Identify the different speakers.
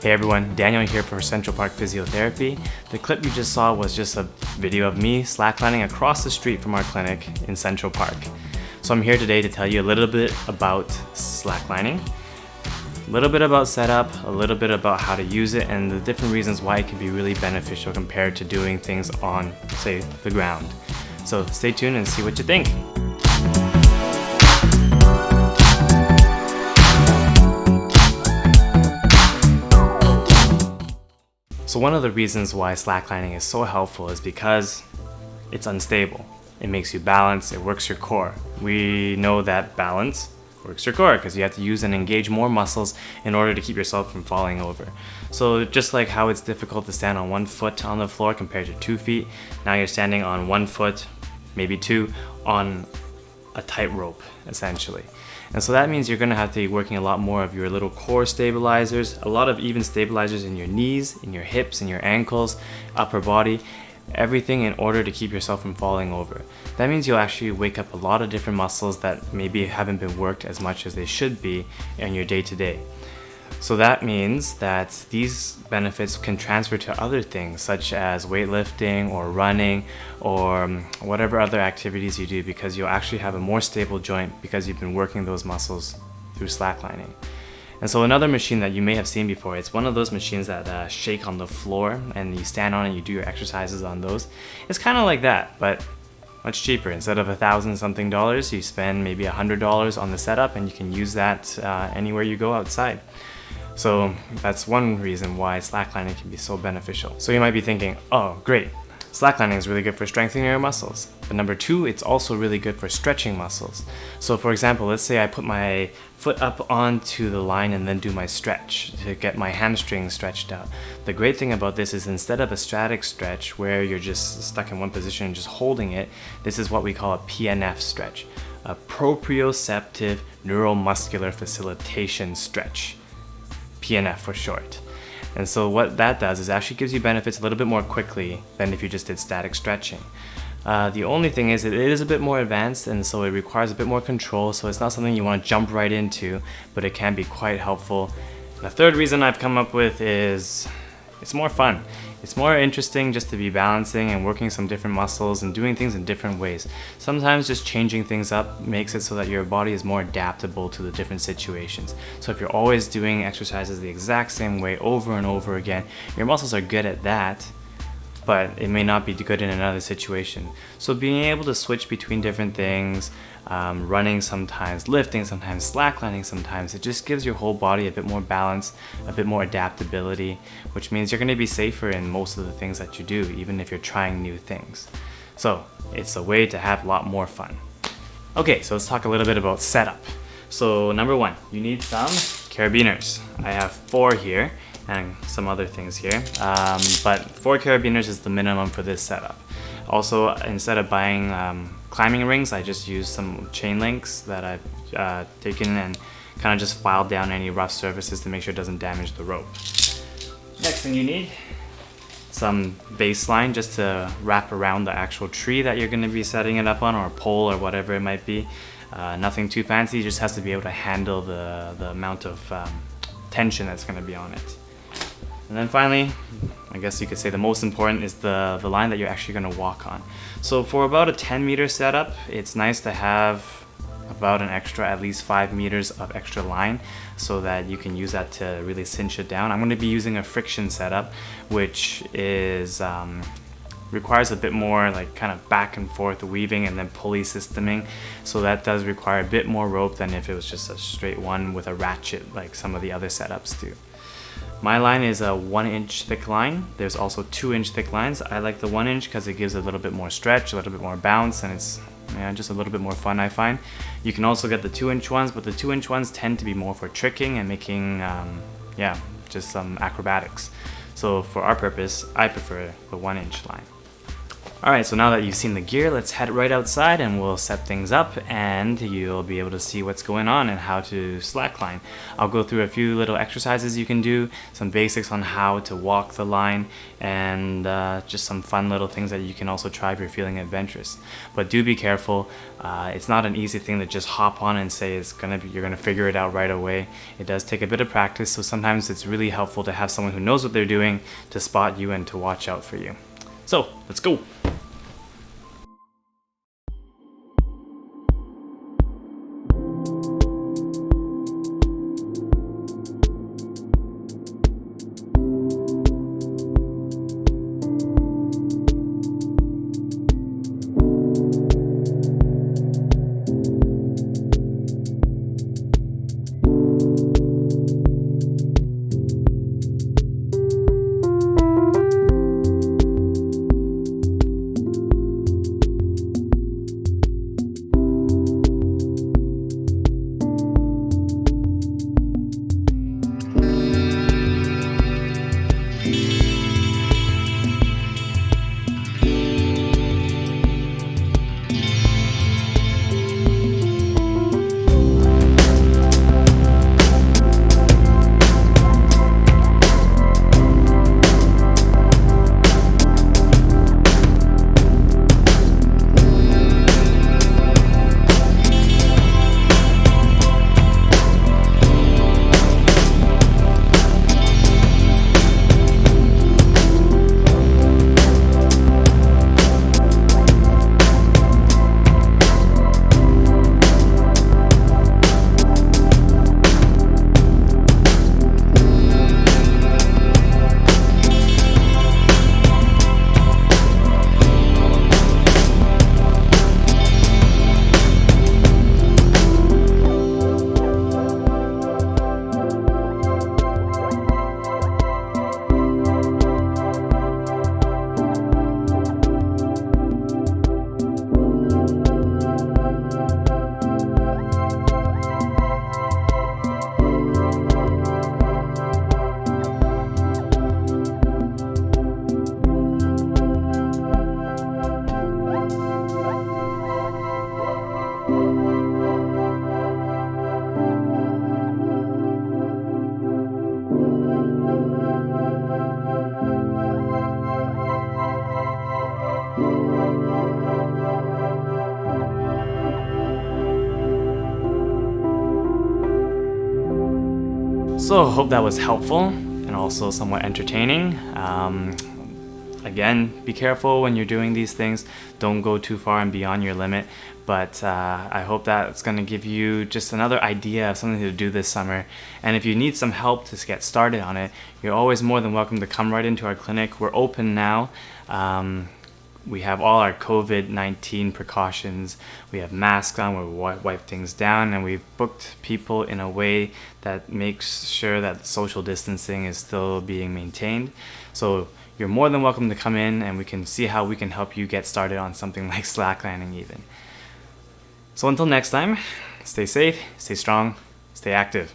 Speaker 1: Hey everyone, Daniel here for Central Park Physiotherapy. The clip you just saw was just a video of me slacklining across the street from our clinic in Central Park. So I'm here today to tell you a little bit about slacklining, a little bit about setup, a little bit about how to use it, and the different reasons why it can be really beneficial compared to doing things on, say, the ground. So stay tuned and see what you think. So one of the reasons why slacklining is so helpful is because it's unstable. It makes you balance, it works your core. We know that balance works your core because you have to use and engage more muscles in order to keep yourself from falling over. So just like how it's difficult to stand on 1 foot on the floor compared to 2 feet, now you're standing on 1 foot, maybe 2, on a tightrope essentially. And so that means you're going to have to be working a lot more of your little core stabilizers, a lot of even stabilizers in your knees, in your hips, in your ankles, upper body, everything in order to keep yourself from falling over. That means you'll actually wake up a lot of different muscles that maybe haven't been worked as much as they should be in your day-to-day. So that means that these benefits can transfer to other things such as weightlifting or running or whatever other activities you do, because you'll actually have a more stable joint because you've been working those muscles through slacklining. And so another machine that you may have seen before, it's one of those machines that shake on the floor and you stand on it and you do your exercises on those. It's kind of like that, but much cheaper. Instead of $1,000 something, you spend maybe $100 on the setup and you can use that anywhere you go outside. So that's one reason why slacklining can be so beneficial. So you might be thinking, oh great, slacklining is really good for strengthening your muscles. But number 2, it's also really good for stretching muscles. So for example, let's say I put my foot up onto the line and then do my stretch to get my hamstrings stretched out. The great thing about this is instead of a static stretch where you're just stuck in one position and just holding it, this is what we call a PNF stretch, a proprioceptive neuromuscular facilitation stretch. PNF for short. And so what that does is actually gives you benefits a little bit more quickly than if you just did static stretching. The only thing is it is a bit more advanced, and so it requires a bit more control, so it's not something you want to jump right into, but it can be quite helpful. And the third reason I've come up with is it's more fun. It's more interesting just to be balancing and working some different muscles and doing things in different ways. Sometimes just changing things up makes it so that your body is more adaptable to the different situations. So if you're always doing exercises the exact same way over and over again, your muscles are good at that, but it may not be good in another situation. So being able to switch between different things, running sometimes, lifting sometimes, slacklining sometimes, it just gives your whole body a bit more balance, a bit more adaptability, which means you're going to be safer in most of the things that you do, even if you're trying new things. So it's a way to have a lot more fun. Okay, so let's talk a little bit about setup. So number 1, you need some carabiners. I have 4 here and some other things here, but 4 carabiners is the minimum for this setup. Also, instead of buying climbing rings, I just use some chain links that I've taken and kind of just filed down any rough surfaces to make sure it doesn't damage the rope. Next thing you need, some baseline just to wrap around the actual tree that you're going to be setting it up on, or a pole or whatever it might be. Nothing too fancy, just has to be able to handle the amount of tension that's going to be on it. And then finally, I guess you could say the most important is the line that you're actually going to walk on. So for about a 10-meter setup, it's nice to have about an extra, at least 5 meters of extra line so that you can use that to really cinch it down. I'm going to be using a friction setup, which is requires a bit more like kind of back and forth weaving and then pulley systeming. So that does require a bit more rope than if it was just a straight one with a ratchet like some of the other setups do. My line is a 1-inch thick line. There's also 2-inch thick lines. I like the 1-inch because it gives a little bit more stretch, a little bit more bounce, and it's just a little bit more fun, I find. You can also get the 2-inch ones, but the 2-inch ones tend to be more for tricking and making, just some acrobatics. So for our purpose, I prefer the 1-inch line. Alright, so now that you've seen the gear, let's head right outside and we'll set things up and you'll be able to see what's going on and how to slackline. I'll go through a few little exercises you can do, some basics on how to walk the line, and just some fun little things that you can also try if you're feeling adventurous. But do be careful. It's not an easy thing to just hop on and say you're gonna figure it out right away. It does take a bit of practice, so sometimes it's really helpful to have someone who knows what they're doing to spot you and to watch out for you. So, let's go! So hope that was helpful and also somewhat entertaining. Again, be careful when you're doing these things. Don't go too far and beyond your limit. But I hope that it's going to give you just another idea of something to do this summer. And if you need some help to get started on it, you're always more than welcome to come right into our clinic. We're open now. We have all our COVID-19 precautions. We have masks on, we wipe things down, and we've booked people in a way that makes sure that social distancing is still being maintained. So you're more than welcome to come in and we can see how we can help you get started on something like slacklining even. So until next time, stay safe, stay strong, stay active.